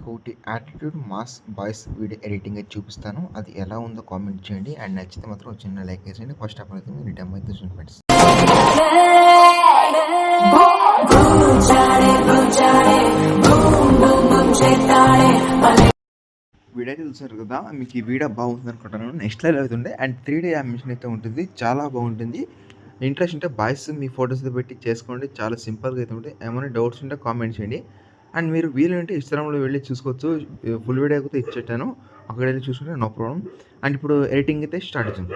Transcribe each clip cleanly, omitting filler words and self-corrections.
మీకొకటి 'attitude mass boys' video editing అయితే చూపిస్తాను. అది ఎలా ఉందో కామెంట్ చేయండి. అండ్ నచ్చితే మాత్రం ఒక చిన్న లైక్ ఏసేయండి. ఫస్ట్ ఆఫ్ ఆల్ అయితే మీరు డెమో అయితే చూడండి ఫ్రెండ్స్. వీడియో అయితే చూసారు కదా, మీకు ఈ వీడియో బాగుంటుంది అనుకుంటున్నాను. నెక్స్ట్ లెవెల్ అవుతుండే అండ్ 3D యానిమేషన్ అయితే ఉంటుంది. చాలా బాగుంటుంది. ఇంట్రెస్ట్ ఉంటే బాయ్స్ మీ ఫొటోస్ పెట్టి చేసుకోండి. చాలా సింపుల్గా అయితే ఉంటుంది. ఏమైనా డౌట్స్ ఉంటే కామెంట్ చేయండి. అండ్ మీరు వీలుంటే ఇన్స్టాగ్రామ్లో వెళ్ళి చూసుకోవచ్చు. ఫుల్ వీడియో అయితే ఇచ్చేటాను, అక్కడ వెళ్ళి చూసుకుంటే నో ప్రాబ్లం. అండ్ ఇప్పుడు ఎడిటింగ్ అయితే స్టార్ట్ అవుతుంది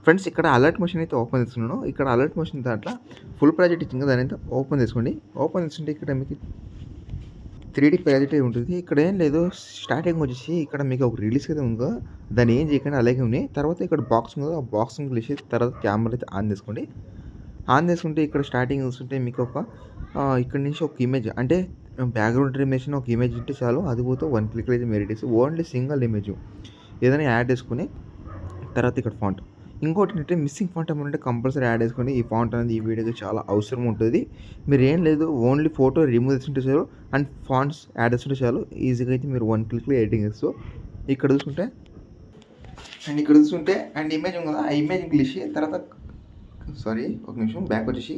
ఫ్రెండ్స్. ఇక్కడ అలర్ట్ మోషన్ అయితే ఓపెన్ చేస్తున్నాను. ఇక్కడ అలర్ట్ మోషన్ దాంట్లో ఫుల్ ప్రాజెక్ట్ ఇచ్చింది, దాని అయితే ఓపెన్ చేసుకోండి. ఓపెన్ చేసుకుంటే ఇక్కడ మీకు 3D ప్రాజెక్ట్ ఉంటుంది. ఇక్కడ ఏం లేదు, స్టార్టింగ్ వచ్చేసి ఇక్కడ మీకు ఒక రిలీజ్ అయితే ఉందో దాన్ని ఏం చేయకండి, అలాగే ఉన్నాయి. తర్వాత ఇక్కడ బాక్స్ ఉందో ఆ బాక్స్ క్లిక్ చేసి తర్వాత కెమెరా అయితే ఆన్ చేసుకోండి. ఆన్ చేసుకుంటే ఇక్కడ స్టార్టింగ్ చూస్తుంటే మీకు ఒక ఇక్కడ నుంచి ఒక ఇమేజ్, అంటే బ్యాక్గ్రౌండ్ ఇమేజ్ ఒక ఇమేజ్ ఉంటే చాలు, అది పోతే 1 క్లిక్ అయితే మెరిట్ ఓన్లీ సింగిల్ ఇమేజ్ ఏదైనా యాడ్ చేసుకుని తర్వాత ఇక్కడ ఫాంట్. ఇంకోటి ఏంటంటే మిస్సింగ్ ఫాంట్ ఏమంటే కంపల్సరీ యాడ్ చేసుకోండి. ఈ ఫాంట్ అనేది ఈ వీడియోకి చాలా అవసరం ఉంటుంది. మీరు ఏం లేదు, ఓన్లీ ఫోటో రిమూవ్ చేసుకుంటే చాలు అండ్ ఫాంట్స్ యాడ్ చేసుకుంటే చాలు, ఈజీగా అయితే మీరు 1 క్లిక్లో ఎడిటింగ్ చేస్తూ ఇక్కడ చూసుకుంటే అండ్ ఇమేజ్ ఉంది కదా, ఆ ఇమేజ్ క్లిక్ చేసి తర్వాత ఒక నిమిషం బ్యాక్ వచ్చేసి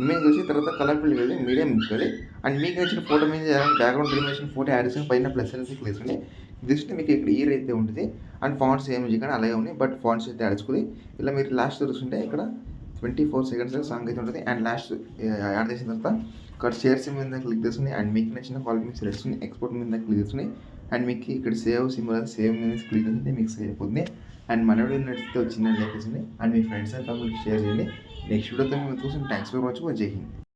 ఇమేజ్ వచ్చి తర్వాత కలర్ ఫిల్ వెళ్ళి మీడియం తీసుకోవాలి. అండ్ మీకు నచ్చిన ఫోటో మీద బ్యాక్గ్రౌండ్ ఇమేజ్ ఫోటో యాడ్ చేసి పైన ప్లస్ అనేది క్లిక్ చేసుకోండి. జస్ట్ మీకు ఇక్కడ ఇయర్ అయితే ఉంటుంది అండ్ ఫాంట్స్ ఏమి చేయకుండా అలాగే ఉన్నాయి, బట్ ఫాంట్స్ అయితే యాడ్ చేసుకుని ఇలా మీరు లాస్ట్ చూస్తుంటే ఇక్కడ 24 సెకండ్స్ సాంగ్ అయితే ఉంటుంది. అండ్ లాస్ట్ యాడ్ చేసిన తర్వాత ఇక్కడ షేర్స్ మీద క్లిక్ చేసుకుని అండ్ మీకు నచ్చిన క్వాలిటీ మీద సెలెక్ట్ చేసుకుని ఎక్స్పోర్ట్ మీద క్లిక్ చేసుకుని అండ్ మీకు ఇక్కడ సేవ్ సింబల్ సేవ్ మీద క్లిక్ చేస్తే మీకు సేవ్ అయిపోతుంది. అండ్ మన వీడియో నచ్చితే వచ్చిందని లైక్ చేయండి అండ్ మీ ఫ్రెండ్స్ అండ్ ఫ్యామిలీకి షేర్ చేయండి. నెక్స్ట్ వీడియోతో మేము చూసి థ్యాంక్స్ ఫర్ వాచింగ్. జై హింద్.